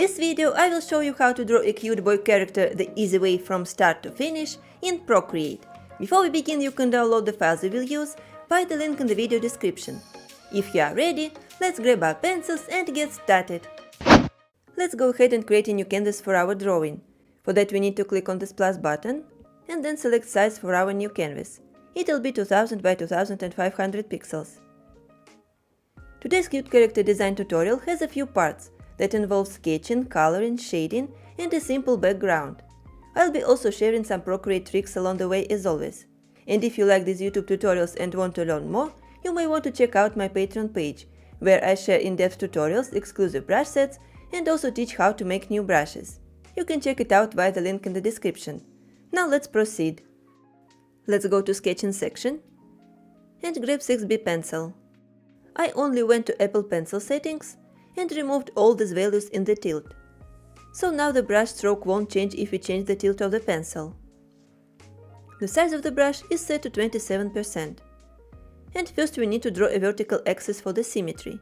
this video I will show you how to draw a cute boy character the easy way from start to finish in Procreate. Before we begin, you can download the files we will use by the link in the video description. If you are ready, let's grab our pencils and get started. Let's go ahead and create a new canvas for our drawing. For that we need to click on this plus button and then select size for our new canvas. It will be 2000 by 2500 pixels. Today's cute character design tutorial has a few parts that involve sketching, coloring, shading and a simple background. I'll be also sharing some Procreate tricks along the way as always. And if you like these YouTube tutorials and want to learn more, you may want to check out my Patreon page, where I share in-depth tutorials, exclusive brush sets and also teach how to make new brushes. You can check it out via the link in the description. Now let's proceed. Let's go to sketching section and grab 6B pencil. I only went to Apple Pencil settings and removed all these values in the tilt. So now the brush stroke won't change if we change the tilt of the pencil. The size of the brush is set to 27%. And first we need to draw a vertical axis for the symmetry.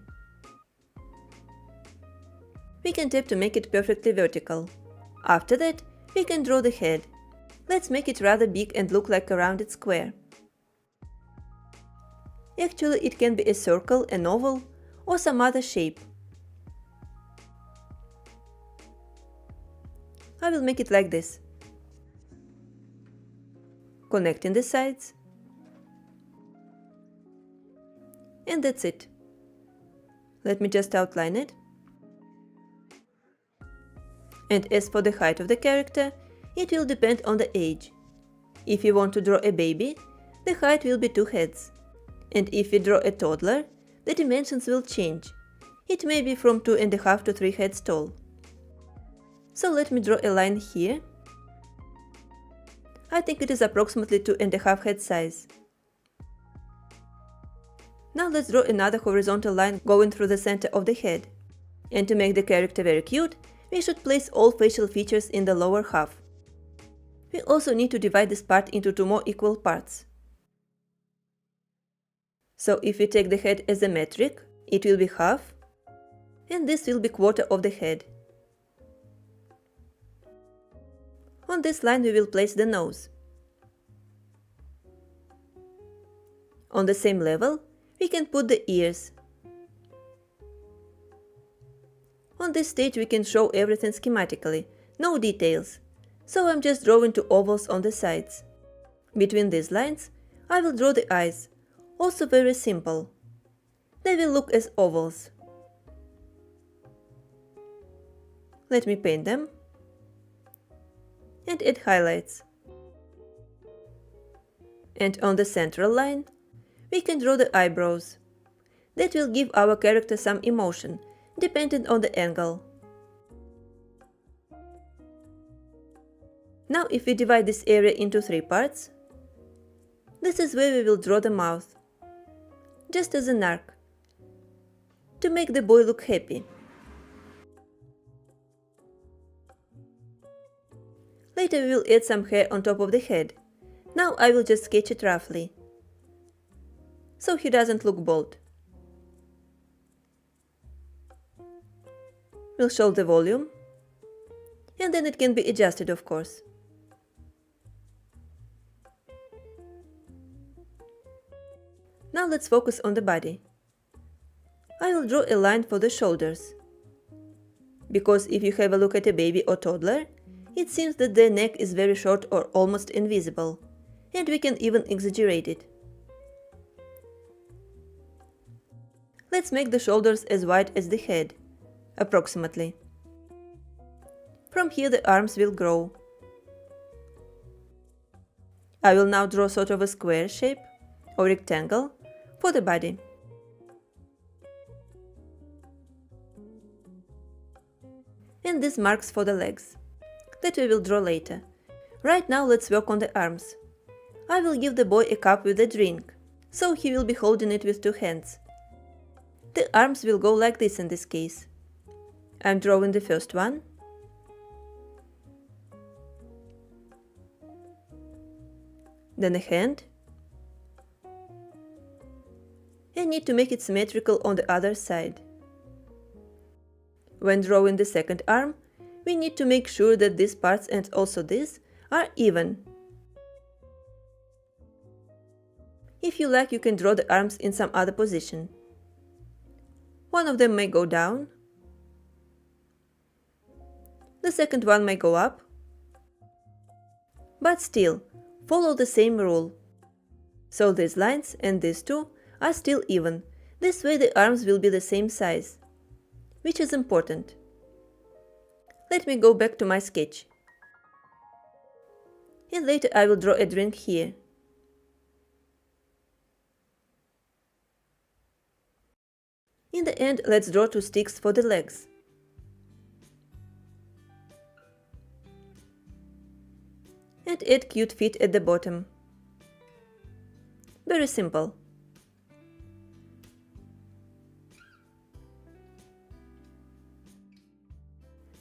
We can tap to make it perfectly vertical. After that, we can draw the head. Let's make it rather big and look like a rounded square. Actually, it can be a circle, an oval, or some other shape. I will make it like this. Connecting the sides. And that's it. Let me just outline it. And as for the height of the character, it will depend on the age. If you want to draw a baby, the height will be 2 heads. And if we draw a toddler, the dimensions will change. It may be from 2.5 to 3 heads tall. So let me draw a line here. I think it is approximately 2.5 head size. Now let's draw another horizontal line going through the center of the head. And to make the character very cute, we should place all facial features in the lower half. We also need to divide this part into 2 more equal parts. So if we take the head as a metric, it will be half, and this will be quarter of the head. On this line we will place the nose. On the same level, we can put the ears. On this stage we can show everything schematically, no details, so I'm just drawing 2 ovals on the sides. Between these lines, I will draw the eyes, also very simple. They will look as ovals. Let me paint them and add highlights. And on the central line, we can draw the eyebrows. That will give our character some emotion, depending on the angle. Now if we divide this area into 3 parts, this is where we will draw the mouth, just as an arc, to make the boy look happy. Later we will add some hair on top of the head. Now I will just sketch it roughly, so he doesn't look bald. We'll show the volume, and then it can be adjusted, of course. Now let's focus on the body. I will draw a line for the shoulders, because if you have a look at a baby or toddler, it seems that their neck is very short or almost invisible, and we can even exaggerate it. Let's make the shoulders as wide as the head, approximately. From here the arms will grow. I will now draw sort of a square shape or rectangle for the body. And this marks for the legs, that we will draw later. Right now let's work on the arms. I will give the boy a cup with a drink, so he will be holding it with 2 hands. The arms will go like this in this case. I'm drawing the first one. Then a hand. I need to make it symmetrical on the other side. when drawing the second arm, we need to make sure that these parts and also this are even. If you like, you can draw the arms in some other position. One of them may go down, the second one may go up, but still, follow the same rule. So these lines and these two are still even. This way the arms will be the same size, which is important. Let me go back to my sketch. And later I will draw a drink here. In the end, let's draw two sticks for the legs. And add cute feet at the bottom. Very simple.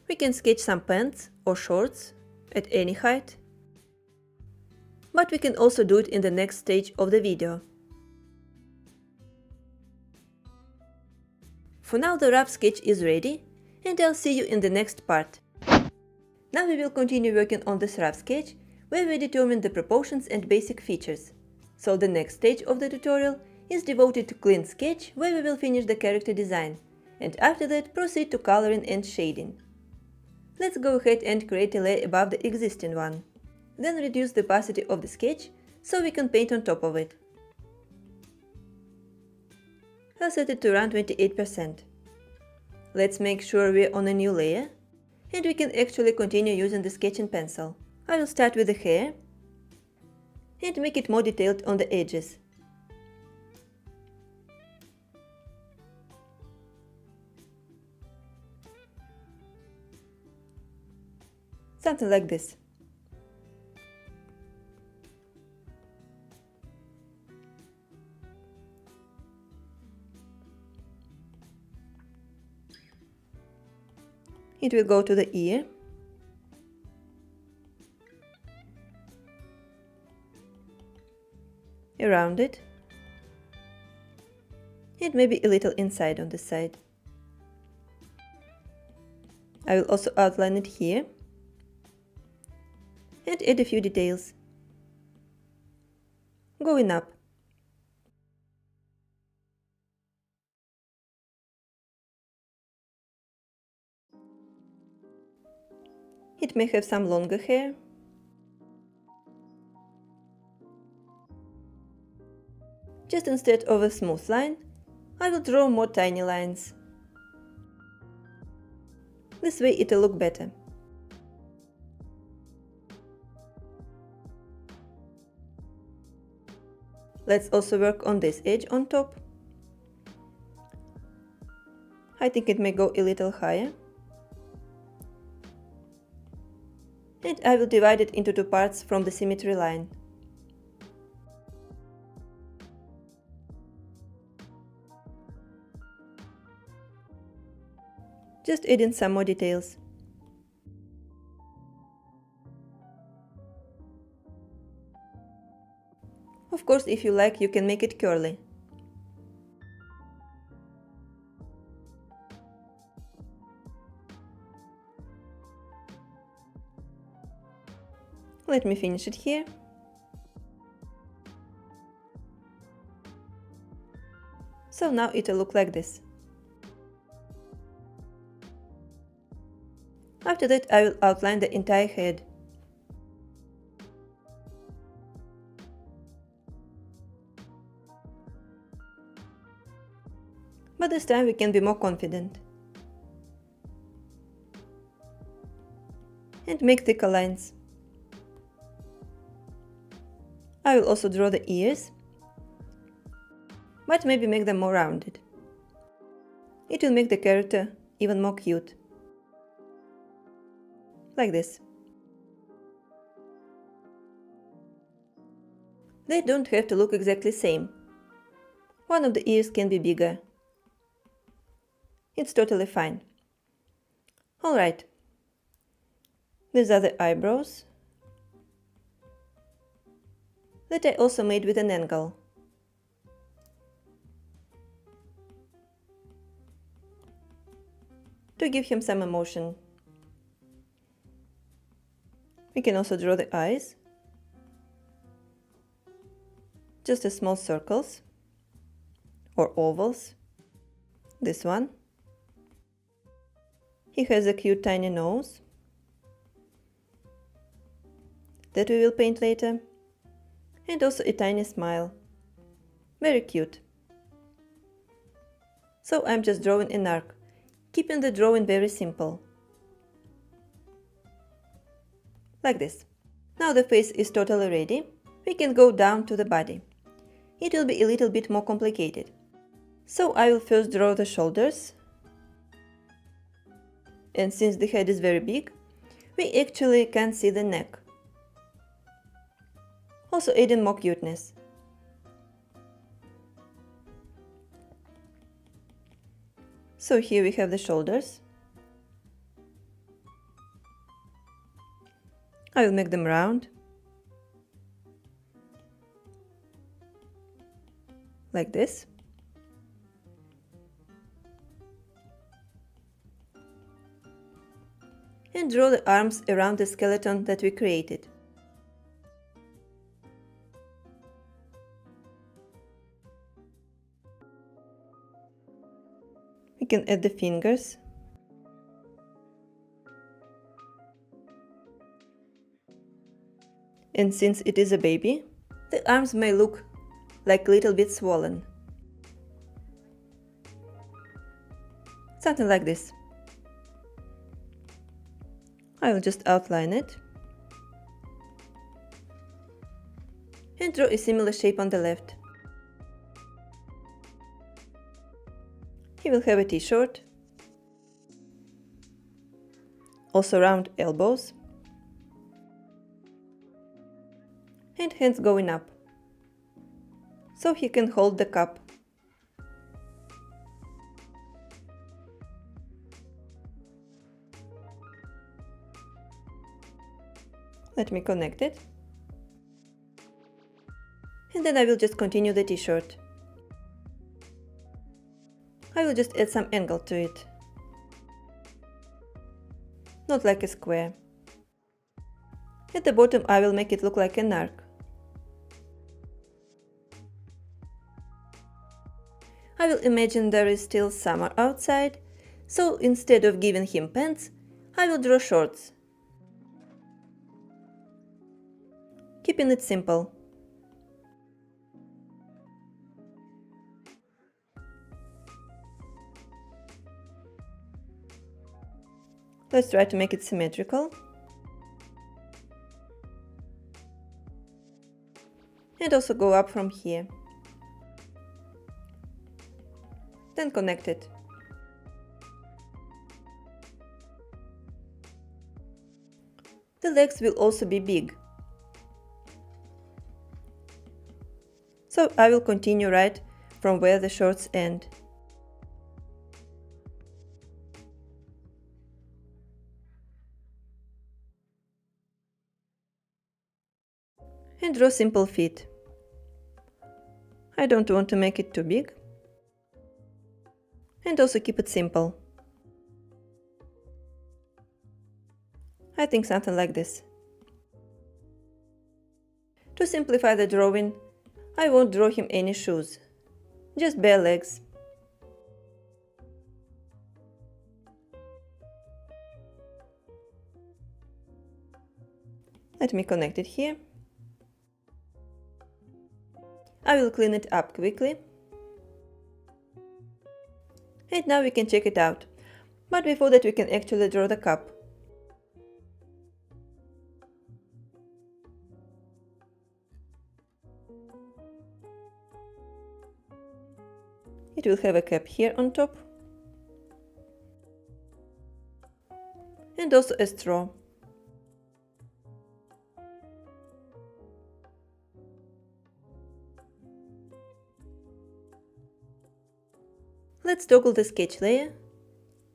We can sketch some pants or shorts at any height, but we can also do it in the next stage of the video. For now the rough sketch is ready, and I'll see you in the next part. Now we will continue working on this rough sketch, where we determine the proportions and basic features. So the next stage of the tutorial is devoted to clean sketch, where we will finish the character design, and after that proceed to coloring and shading. Let's go ahead and create a layer above the existing one. Then reduce the opacity of the sketch, so we can paint on top of it. I'll set it to around 28%. Let's make sure we're on a new layer, and we can actually continue using the sketching pencil. I will start with the hair, and make it more detailed on the edges. Something like this. It will go to the ear. Around it. And maybe a little inside on the side. I will also outline it here. And add a few details. Going up. It may have some longer hair. Just instead of a smooth line, I will draw more tiny lines. This way it'll look better. Let's also work on this edge on top. I think it may go a little higher. And I will divide it into two parts from the symmetry line. Just add in some more details. Of course, if you like, you can make it curly. Let me finish it here. So now it'll look like this. After that, I will outline the entire head. But this time we can be more confident. And make thicker lines. I will also draw the ears, but maybe make them more rounded. It will make the character even more cute. Like this. They don't have to look exactly the same. One of the ears can be bigger. It's totally fine. Alright. These are the eyebrows that I also made with an angle. to give him some emotion. We can also draw the eyes, just as small circles or ovals. This one. He has a cute tiny nose that we will paint later, and also a tiny smile. Very cute. So I'm just drawing an arc, keeping the drawing very simple. Like this. Now the face is totally ready. We can go down to the body. It will be a little bit more complicated. So I will first draw the shoulders. And since the head is very big, we actually can see the neck. Also adding more cuteness. So here we have the shoulders. I will make them round, like this. And draw the arms around the skeleton that we created. We can add the fingers. And since it is a baby, the arms may look like a little bit swollen. Something like this. I will just outline it. And draw a similar shape on the left. He will have a t-shirt. Also round elbows. And hands going up, so he can hold the cup. Let me connect it. And then I will just continue the t-shirt. I will just add some angle to it. Not like a square. At the bottom I will make it look like an arc. I will imagine there is still summer outside, so instead of giving him pants, I will draw shorts. Keeping it simple. Let's try to make it symmetrical. And also go up from here. Then connect it. The legs will also be big. So I will continue right from where the shorts end. And draw simple feet. I don't want to make it too big. And also keep it simple. I think something like this. To simplify the drawing, I won't draw him any shoes, just bare legs. Let me connect it here. I will clean it up quickly. And now we can check it out. But before that we can actually draw the cup. It will have a cap here on top. And also a straw. Let's toggle the sketch layer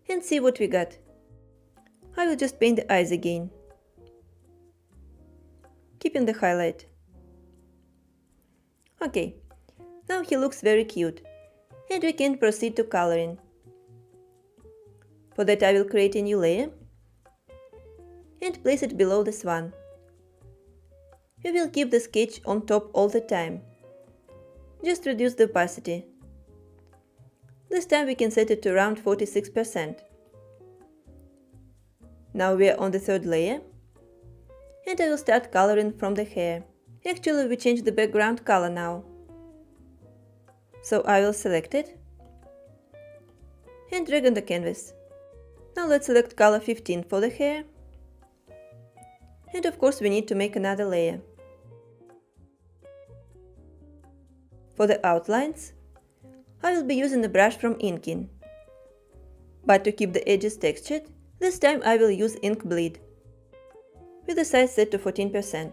and see what we got. I will just paint the eyes again, keeping the highlight. Okay, now he looks very cute, and we can proceed to coloring. For that I will create a new layer and place it below this one. We will keep the sketch on top all the time. Just reduce the opacity. This time we can set it to around 46%. Now we are on the third layer, and I will start coloring from the hair. Actually, we changed the background color now. So I will select it and drag on the canvas. Now let's select color 15 for the hair. And of course we need to make another layer. For the outlines, I will be using a brush from inking. But to keep the edges textured, this time I will use ink bleed, with the size set to 14%.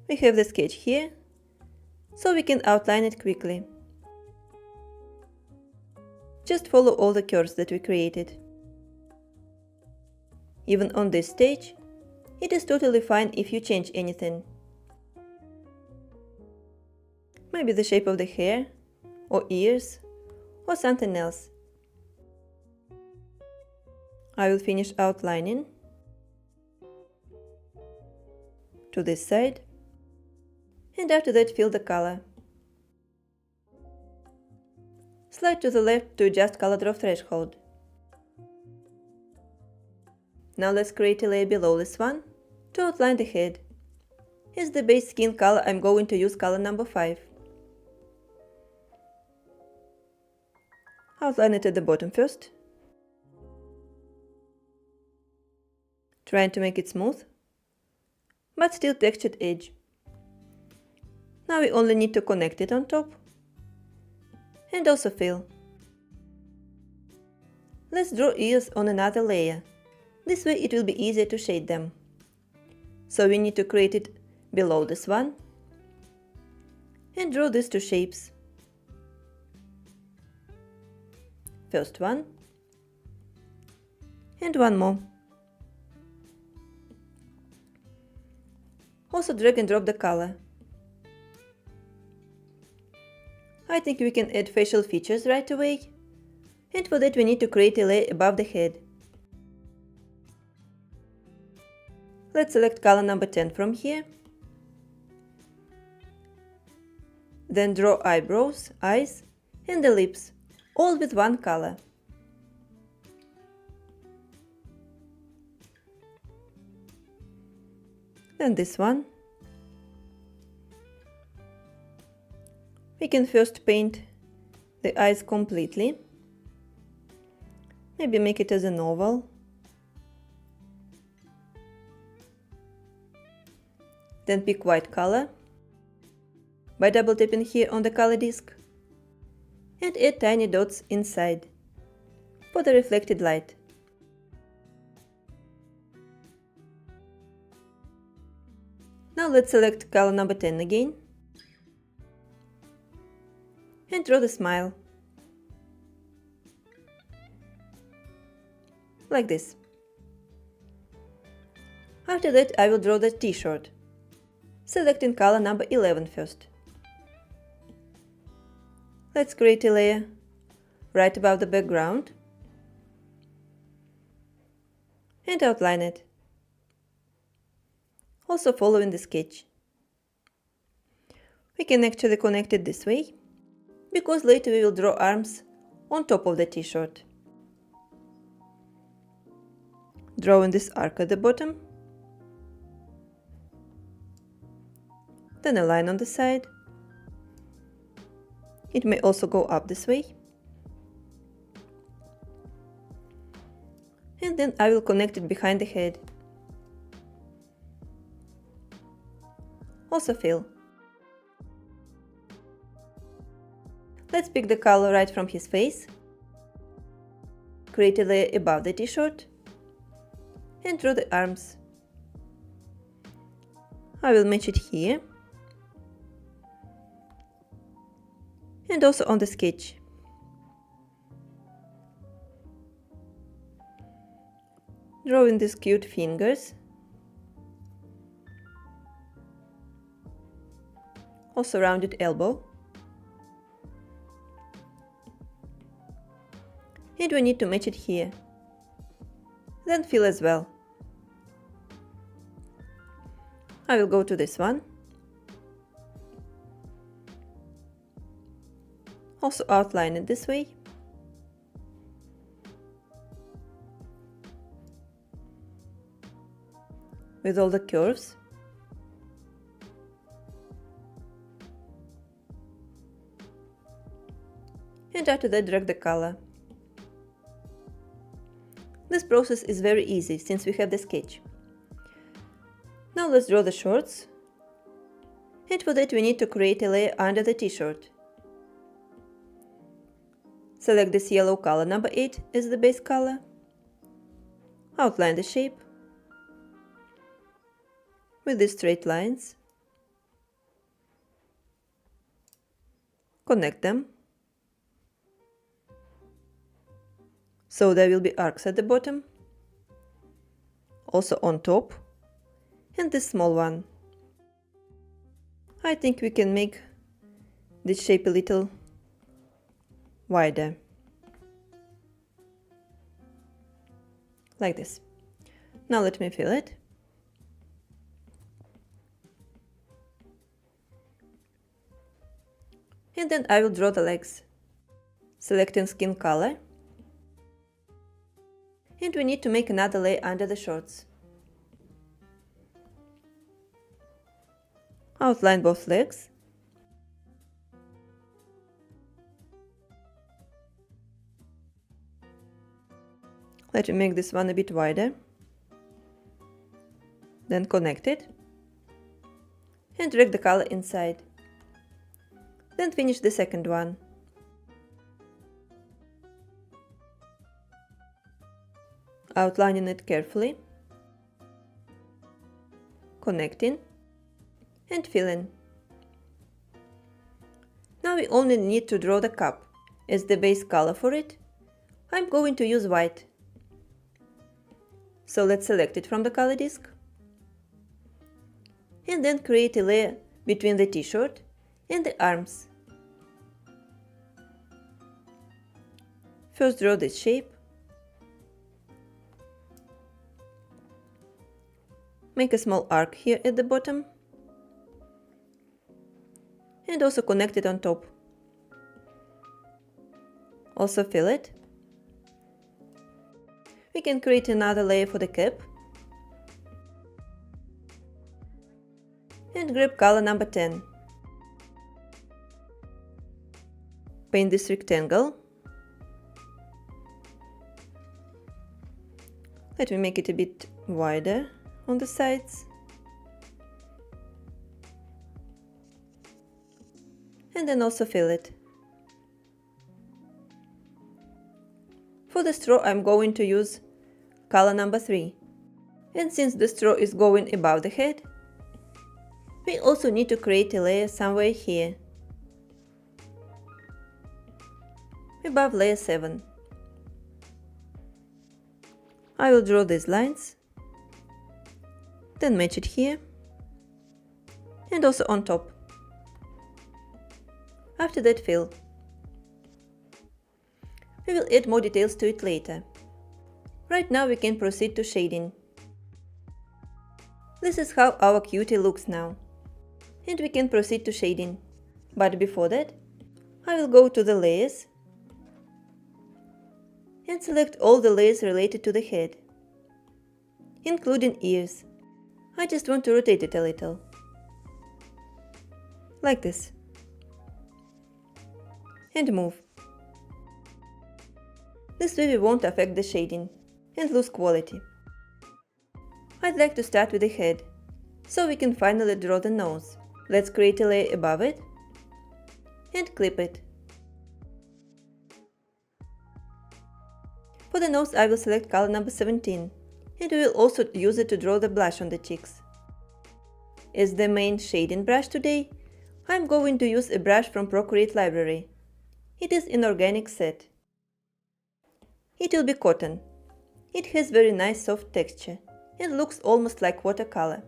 We have the sketch here, so we can outline it quickly. Just follow all the curves that we created. Even on this stage, it is totally fine if you change anything. Maybe the shape of the hair, or ears, or something else. I will finish outlining to this side, and after that fill the color. Slide to the left to adjust color drop threshold. Now let's create a layer below this one to outline the head. As the base skin color, I'm going to use color number 5. Outline it at the bottom first, trying to make it smooth, but still textured edge. Now we only need to connect it on top, and also fill. Let's draw ears on another layer. This way it will be easier to shade them. So we need to create it below this one, and draw these two shapes. First one, and one more. Also drag and drop the color. I think we can add facial features right away, and for that we need to create a layer above the head. Let's select color number 10 from here. Then draw eyebrows, eyes, and the lips, all with one color. Then this one. We can first paint the eyes completely. Maybe make it as an oval. Then pick white color by double tapping here on the color disc, and add tiny dots inside for the reflected light. Now let's select color number 10 again and draw the smile, like this. After that I will draw the t-shirt, selecting color number 11 first. Let's create a layer right above the background and outline it, also following the sketch. We can actually connect it this way, because later we will draw arms on top of the t-shirt. Drawing this arc at the bottom, then a line on the side. It may also go up this way. And then I will connect it behind the head. Also fill. Let's pick the color right from his face. Create a layer above the t-shirt and draw the arms. I will match it here and also on the sketch. Drawing these cute fingers, also rounded elbow, and and we need to match it here. Then fill as well. I will go to this one. Also outline it this way. With all the curves. And after that, drag the color. This process is very easy since we have the sketch. Now let's draw the shorts. And for that we need to create a layer under the t-shirt. Select this yellow color number 8 as the base color. Outline the shape with these straight lines. Connect them. So there will be arcs at the bottom, also on top, and this small one. I think we can make this shape a little wider, like this. Now let me fill it. And then I will draw the legs, selecting skin color. And we need to make another layer under the shorts. Outline both legs. Let me make this one a bit wider. Then connect it. And drag the color inside. Then finish the second one. Outlining it carefully, connecting, and filling. Now we only need to draw the cup as the base color for it. I'm going to use white. So let's select it from the color disk. And then create a layer between the t-shirt and the arms. First draw this shape. Make a small arc here at the bottom and also connect it on top. Also fill it. We can create another layer for the cap and grab color number 10. Paint this rectangle. Let me make it a bit wider on the sides. And then also fill it. For the straw I'm going to use color number 3. And since the straw is going above the head, we also need to create a layer somewhere here, above layer 7. I will draw these lines, then match it here, and also on top. After that, fill. We will add more details to it later. Right now we can proceed to shading. This is how our cutie looks now. And we can proceed to shading. But before that, I will go to the layers and select all the layers related to the head, including ears. I just want to rotate it a little, like this, and move. This way we won't affect the shading and lose quality. I'd like to start with the head, so we can finally draw the nose. Let's create a layer above it and clip it. For the nose I will select color number 17, and we will also use it to draw the blush on the cheeks. As the main shading brush today, I'm going to use a brush from Procreate library. It is an organic set. It will be cotton. It has very nice soft texture and looks almost like watercolor.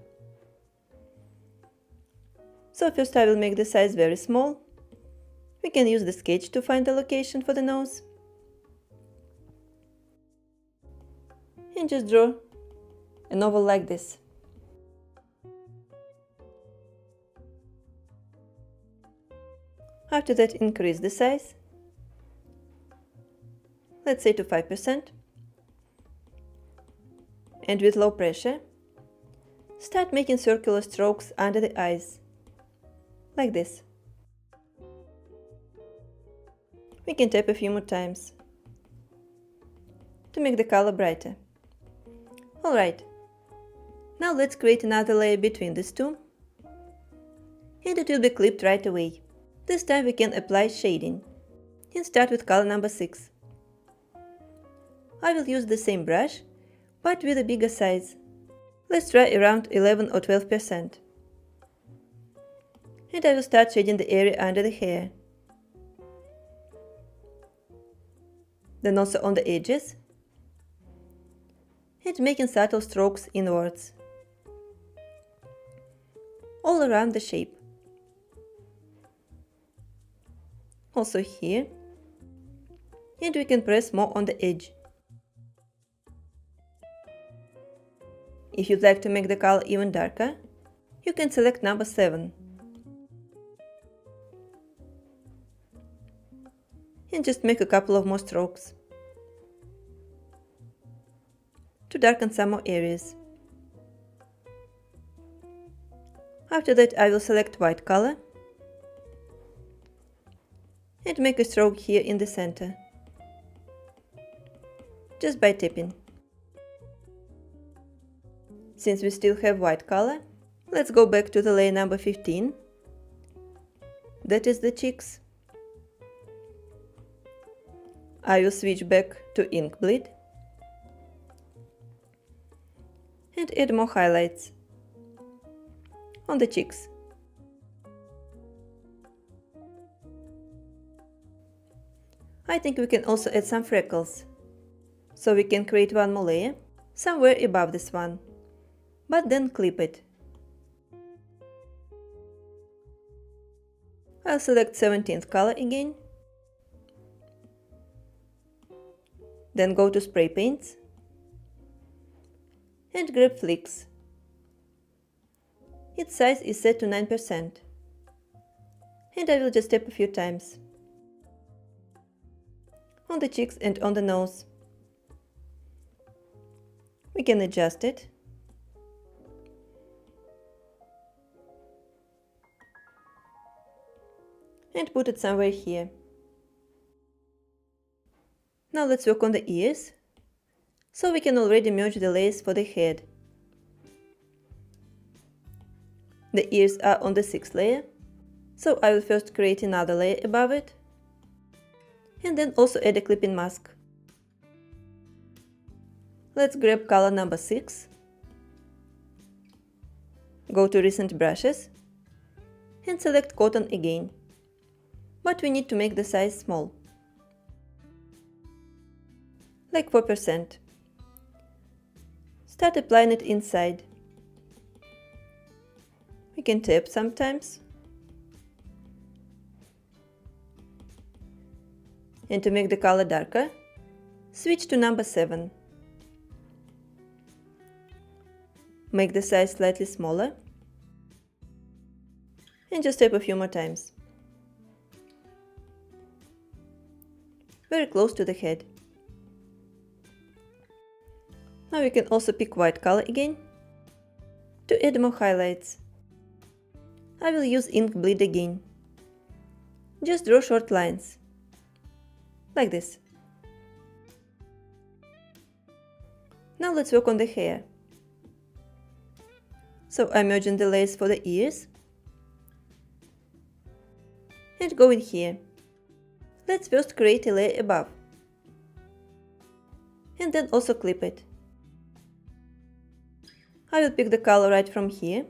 So first I will make the size very small. We can use the sketch to find the location for the nose. and just draw an oval like this. After that, increase the size, let's say to 5%, and with low pressure, start making circular strokes under the eyes, like this. We can tap a few more times to make the color brighter. Alright, now let's create another layer between these two, and it will be clipped right away. This time we can apply shading and start with color number 6. I will use the same brush, but with a bigger size. Let's try around 11 or 12%. And I will start shading the area under the hair. Then also on the edges, and making subtle strokes inwards, all around the shape. Also here, and we can press more on the edge. If you'd like to make the color even darker, you can select number 7. And just make a couple of more strokes to darken some more areas. After that, I will select white color and make a stroke here in the center, just by tapping. Since we still have white color, let's go back to the layer number 15, that is the cheeks. I will switch back to ink bleed and add more highlights on the cheeks. I think we can also add some freckles, so we can create one more layer somewhere above this one, but then clip it. I'll select 17th color again, then go to spray paints and grab flicks. Its size is set to 9%, and I will just tap a few times on the cheeks and on the nose. We can adjust it and put it somewhere here. Now let's work on the ears, so we can already merge the layers for the head. The ears are on the 6th layer, so I will first create another layer above it, and then also add a clipping mask. Let's grab color number 6, go to recent brushes, and select cotton again, but we need to make the size small, like 4%. Start applying it inside. We can tap sometimes. And to make the color darker, switch to number 7. Make the size slightly smaller. And just tap a few more times. Very close to the head. Now we can also pick white color again to add more highlights. I will use ink bleed again. Just draw short lines, like this. Now let's work on the hair. So I'm merging the layers for the ears and go in here. Let's first create a layer above and then also clip it. I will pick the color right from here,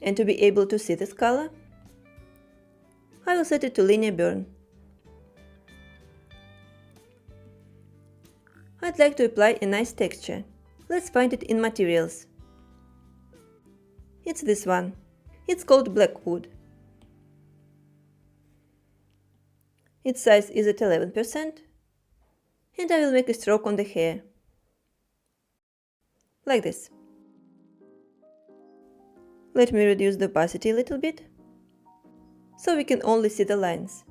and to be able to see this color, I will set it to linear burn. I'd like to apply a nice texture. Let's find it in materials. It's this one. It's called black wood. Its size is at 11%, and I will make a stroke on the hair. Like this. Let me reduce the opacity a little bit, so we can only see the lines.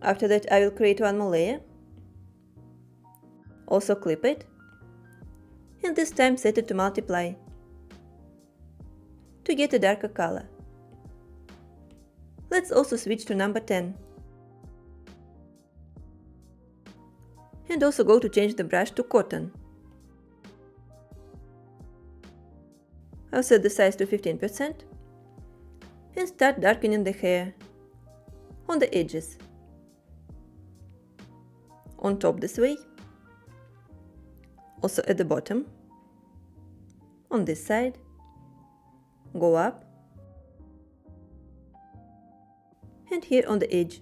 After that I will create one more layer, also clip it, and this time set it to multiply, to get a darker color. Let's also switch to number 10. And also go to change the brush to cotton. I'll set the size to 15% and start darkening the hair on the edges. On top this way, also at the bottom, on this side, go up, and here on the edge,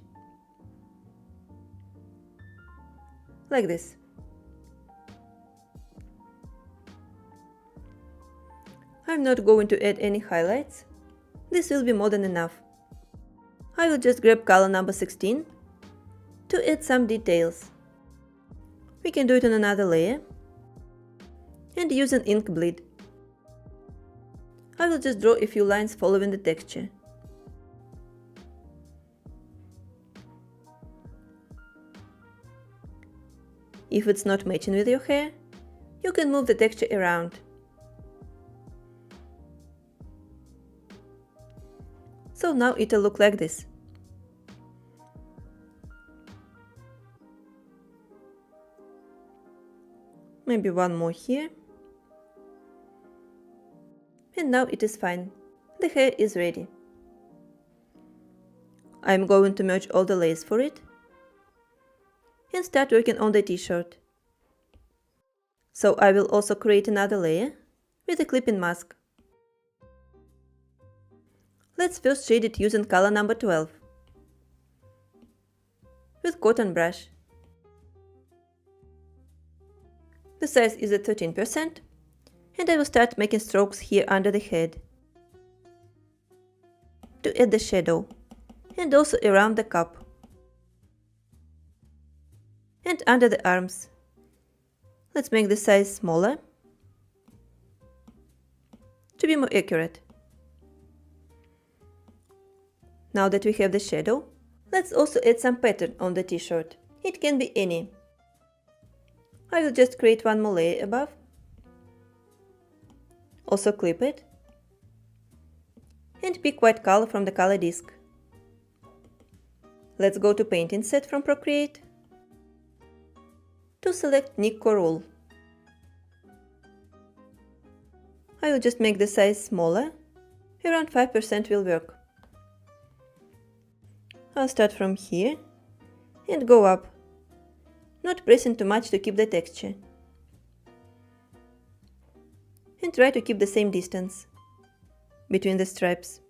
like this. I'm not going to add any highlights, this will be more than enough. I will just grab color number 16 to add some details. We can do it on another layer and use an ink bleed. I will just draw a few lines following the texture. If it's not matching with your hair, you can move the texture around. So now it'll look like this. Maybe one more here. And now it is fine. The hair is ready. I'm going to merge all the layers for it and start working on the t-shirt. So I will also create another layer with a clipping mask. Let's first shade it using color number 12 with cotton brush. The size is at 13%, and I will start making strokes here under the head to add the shadow, and also around the cup and under the arms. Let's make the size smaller to be more accurate. Now that we have the shadow, let's also add some pattern on the t-shirt. It can be any. I will just create one more layer above, also clip it, and pick white color from the color disc. Let's go to painting set from Procreate to select Nico rule. I will just make the size smaller, around 5% will work. I'll start from here and go up, not pressing too much to keep the texture. And try to keep the same distance between the stripes.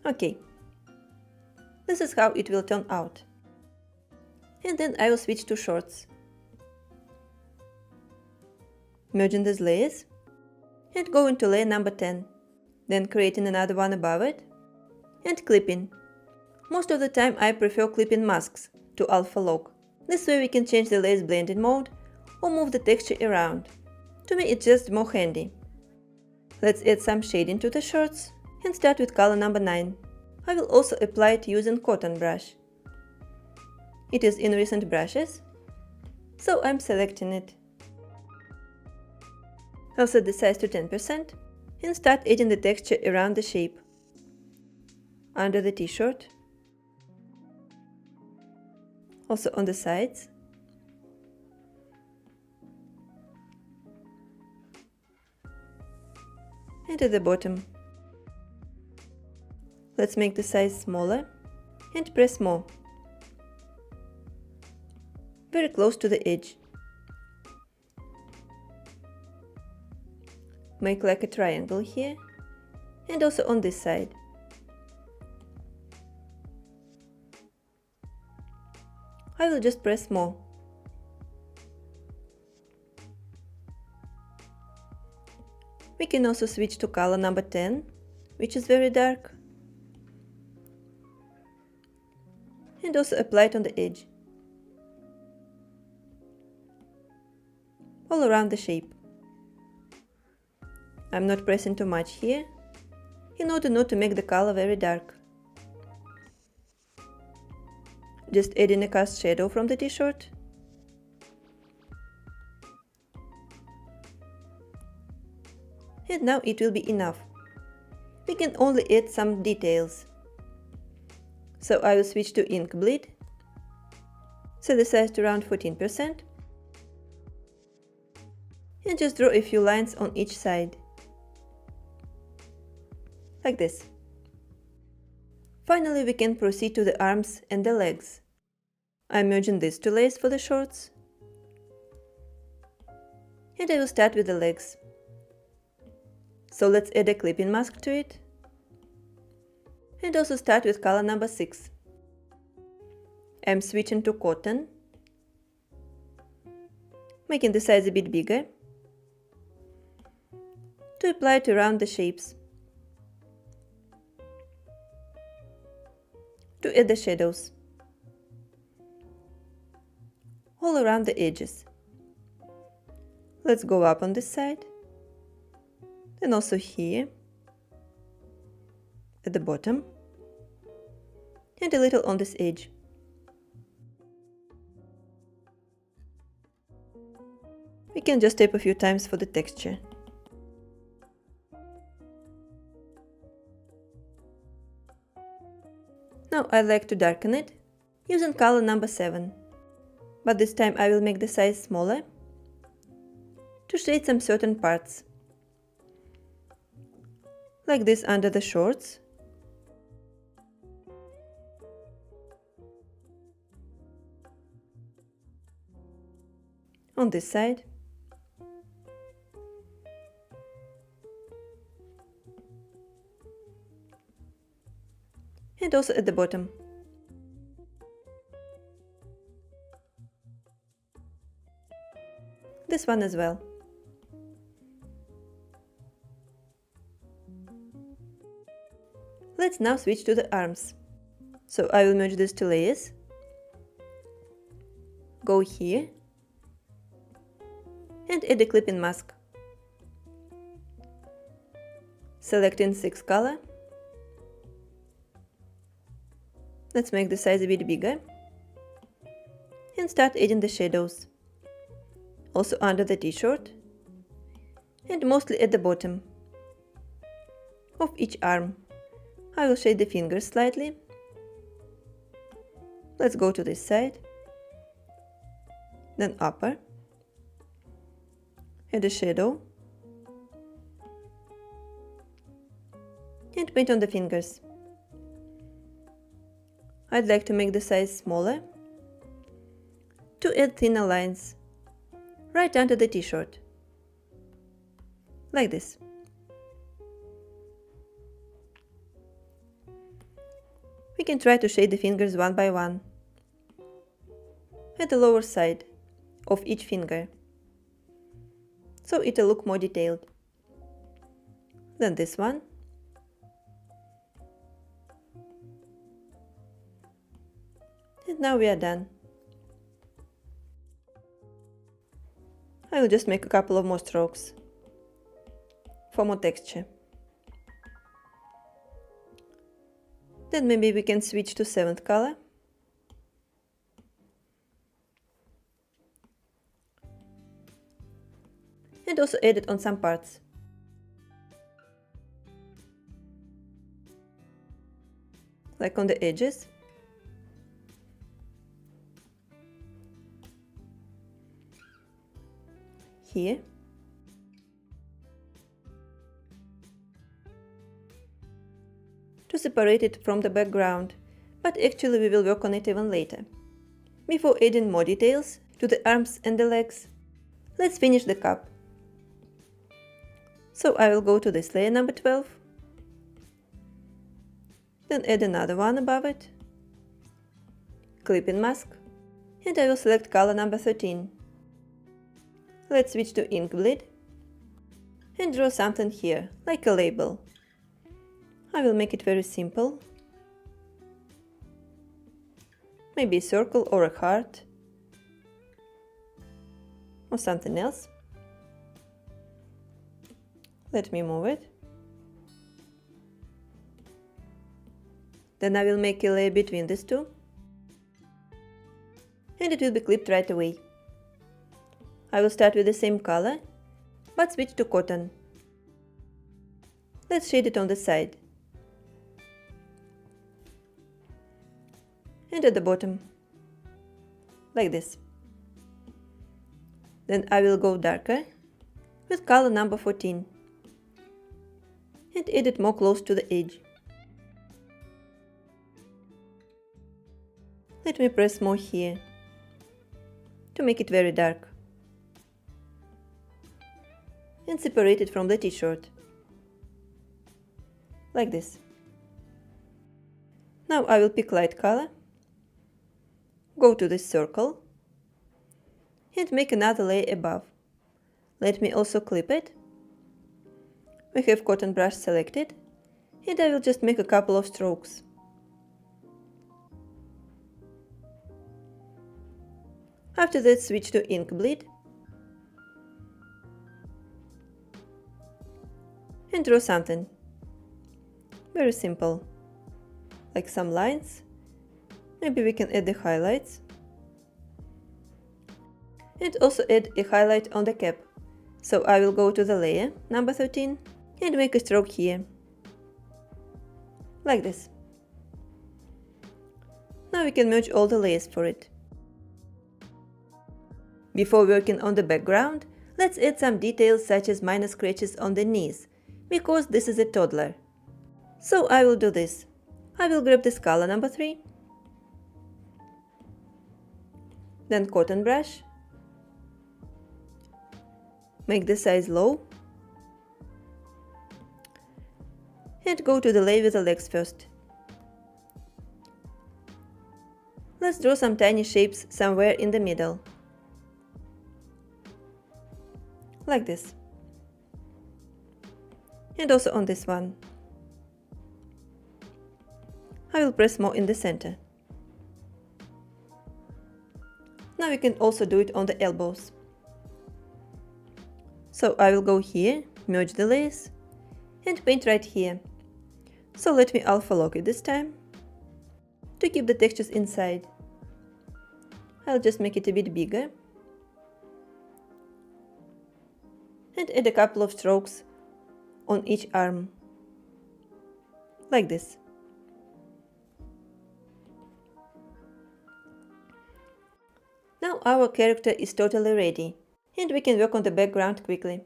Okay, this is how it will turn out. And then I will switch to shorts. Merging these layers and go into layer number 10, then creating another one above it and clipping. Most of the time I prefer clipping masks to alpha lock. This way we can change the layers blending mode or move the texture around. To me it's just more handy. Let's add some shading to the shorts and start with color number 9. I will also apply it using cotton brush. It is in recent brushes, so I'm selecting it. I'll set the size to 10% and start adding the texture around the shape, under the t-shirt, also on the sides, and at the bottom. Let's make the size smaller and press more, very close to the edge. Make like a triangle here and also on this side. I will just press more. We can also switch to color number 10, which is very dark, and also apply it on the edge, all around the shape. I'm not pressing too much here, in order not to make the color very dark. Just adding a cast shadow from the t-shirt. And now it will be enough. We can only add some details. So I will switch to ink bleed, set the size to around 14%, and just draw a few lines on each side, like this. Finally, we can proceed to the arms and the legs. I'm merging these two layers for the shorts, and I will start with the legs. So let's add a clipping mask to it, and also start with color number 6. I'm switching to cotton, making the size a bit bigger, to apply it around the shapes, to add the shadows, all around the edges. Let's go up on this side, and also here, at the bottom, and a little on this edge. We can just tap a few times for the texture. Now I like to darken it using color number 7, but this time I will make the size smaller to shade some certain parts, like this under the shorts, on this side, and also at the bottom. This one as well. Let's now switch to the arms. So I will merge these two layers, go here, and add a clipping mask. Selecting 6 color. Let's make the size a bit bigger, and start adding the shadows, also under the t-shirt, and mostly at the bottom of each arm. I will shade the fingers slightly. Let's go to this side, then upper, add a shadow, and paint on the fingers. I'd like to make the size smaller to add thinner lines right under the t-shirt, like this. We can try to shade the fingers one by one at the lower side of each finger, so it'll look more detailed. Then this one, and now we are done. I will just make a couple of more strokes for more texture. Then maybe we can switch to 7th color. And also add it on some parts. Like on the edges. Here. To separate it from the background, but actually we will work on it even later. Before adding more details to the arms and the legs, let's finish the cup. So I will go to this layer number 12, then add another one above it, clipping mask, and I will select color number 13. Let's switch to ink bleed, and draw something here, like a label. I will make it very simple. Maybe a circle or a heart, or something else. Let me move it. Then I will make a layer between these two, and it will be clipped right away. I will start with the same color, but switch to cotton. Let's shade it on the side. And at the bottom, like this. Then I will go darker with color number 14 and add it more close to the edge. Let me press more here to make it very dark and separate it from the t-shirt, like this. Now I will pick light color, go to this circle and make another layer above. Let me also clip it. We have cotton brush selected and I will just make a couple of strokes. After that, switch to ink bleed and draw something very simple, like some lines. Maybe we can add the highlights and also add a highlight on the cap. So I will go to the layer number 13 and make a stroke here, like this. Now we can merge all the layers for it. Before working on the background, let's add some details such as minor scratches on the knees, because this is a toddler. So I will do this. I will grab this color number 3, then cotton brush, make the size low, and go to the layer with the legs first. Let's draw some tiny shapes somewhere in the middle, like this, and also on this one. I will press more in the center. Now we can also do it on the elbows. So I will go here, merge the layers, and paint right here. So let me alpha lock it this time, to keep the textures inside. I'll just make it a bit bigger, and add a couple of strokes on each arm, like this. Now our character is totally ready, and we can work on the background quickly.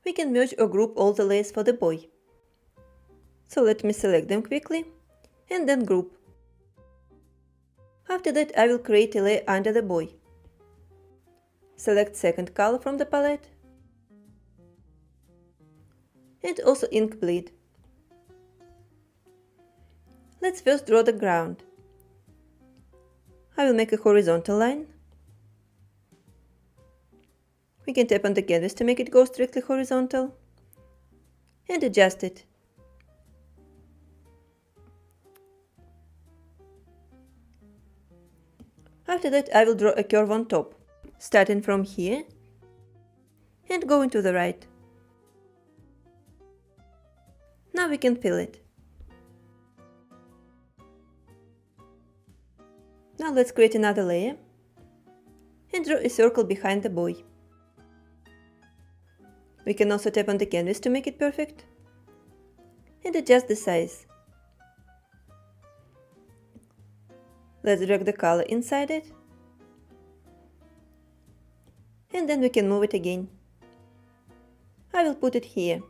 We can merge or group all the layers for the boy. So let me select them quickly, and then group. After that I will create a layer under the boy. Select second color from the palette, and also ink bleed. Let's first draw the ground. I will make a horizontal line. We can tap on the canvas to make it go strictly horizontal and adjust it. After that I will draw a curve on top, starting from here and going to the right. Now we can fill it. Now let's create another layer and draw a circle behind the boy. We can also tap on the canvas to make it perfect and adjust the size. Let's drag the color inside it, and then we can move it again. I will put it here.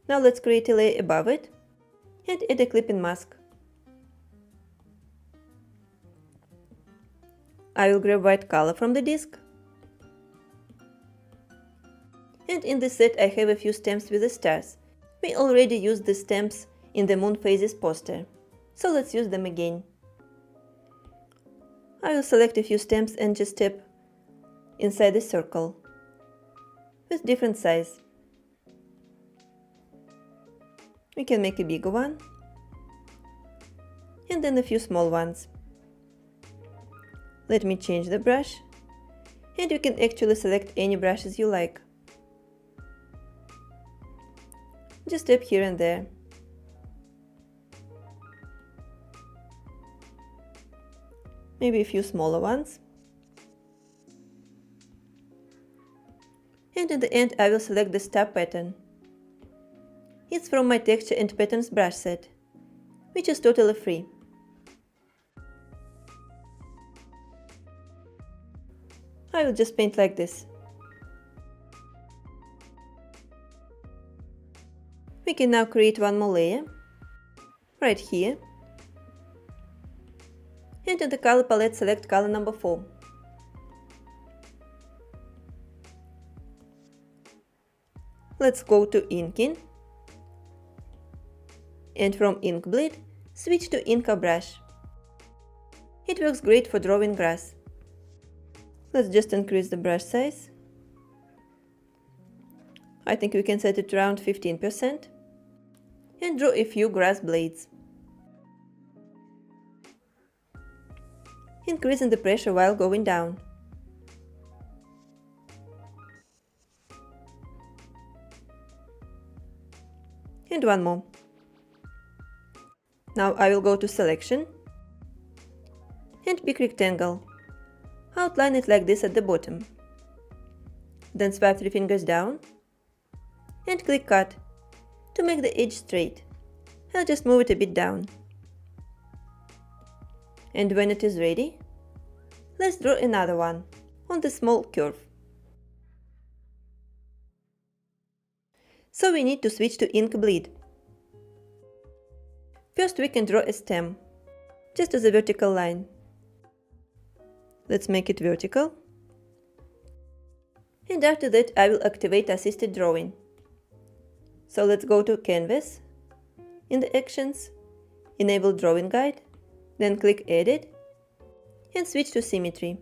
Now let's create a layer above it and add a clipping mask. I will grab white color from the disc. And in this set I have a few stamps with the stars. We already used the stamps in the Moon Phases poster, so let's use them again. I will select a few stamps and just tap inside the circle with different size. We can make a bigger one and then a few small ones. Let me change the brush, and you can actually select any brushes you like. Just tap here and there. Maybe a few smaller ones. And in the end I will select the star pattern. It's from my texture and patterns brush set, which is totally free. I will just paint like this. We can now create one more layer, right here. And in the color palette select color number 4. Let's go to inking. And from ink bleed, switch to inker brush. It works great for drawing grass. Let's just increase the brush size. I think we can set it around 15%. And draw a few grass blades. Increasing the pressure while going down. And one more. Now I will go to selection and pick rectangle. Outline it like this at the bottom. Then swipe 3 fingers down and click cut to make the edge straight. I'll just move it a bit down. And when it is ready, let's draw another one on the small curve. So we need to switch to ink bleed. First we can draw a stem, just as a vertical line. Let's make it vertical. And after that I will activate assisted drawing. So let's go to Canvas, in the Actions, enable Drawing Guide, then click Edit and switch to Symmetry.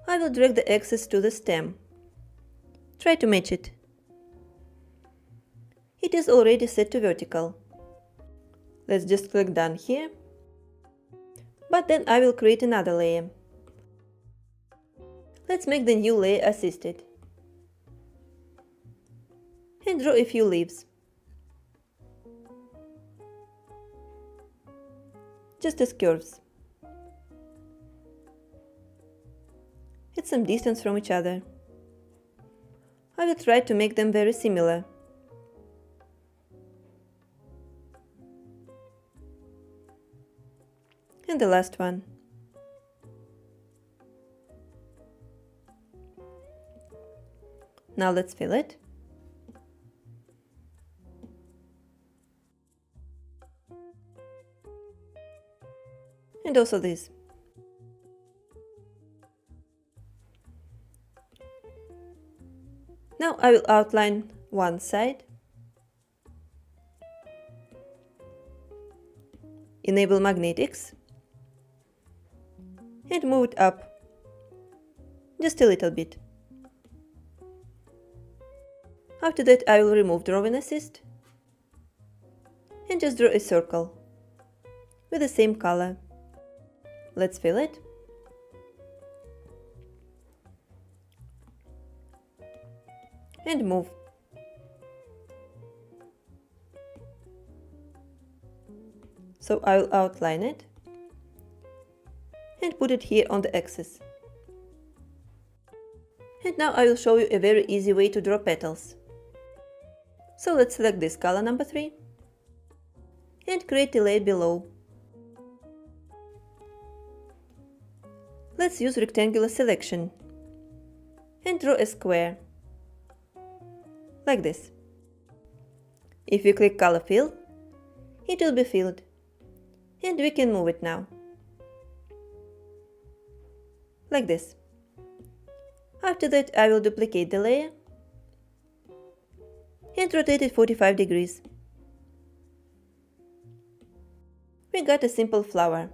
I will drag the axis to the stem. Try to match it. It is already set to vertical. Let's just click Done here. But then I will create another layer. Let's make the new layer assisted. And draw a few leaves. Just as curves. At some distance from each other. I will try to make them very similar. And the last one. Now let's fill it. And also this. Now I will outline one side. Enable magnetics. And move it up, just a little bit. After that I will remove Drawing Assist and just draw a circle with the same color. Let's fill it. And move. So I will outline it and put it here on the axis. And now I will show you a very easy way to draw petals. So let's select this color number 3 and create a layer below. Let's use rectangular selection and draw a square, like this. If we click Color Fill, it will be filled, and we can move it now. Like this. After that I will duplicate the layer and rotate it 45 degrees. We got a simple flower.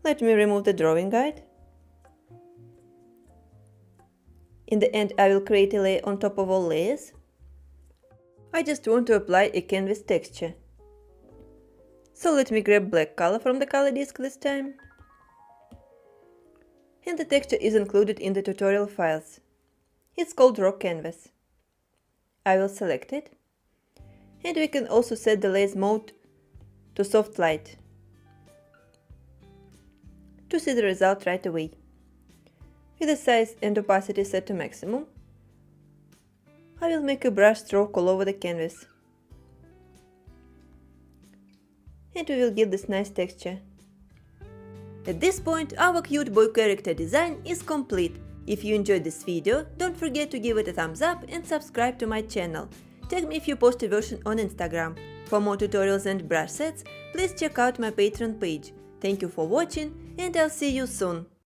Let me remove the drawing guide In the end, I will create a layer on top of all layers. I just want to apply a canvas texture. So let me grab black color from the color disk this time. And the texture is included in the tutorial files. It's called Raw Canvas. I will select it. And we can also set the layers mode to soft light to see the result right away. With the size and opacity set to maximum, I will make a brush stroke all over the canvas. And we will get this nice texture. At this point, our cute boy character design is complete. If you enjoyed this video, don't forget to give it a thumbs up and subscribe to my channel. Tag me if you post a version on Instagram. For more tutorials and brush sets, please check out my Patreon page. Thank you for watching, and I'll see you soon.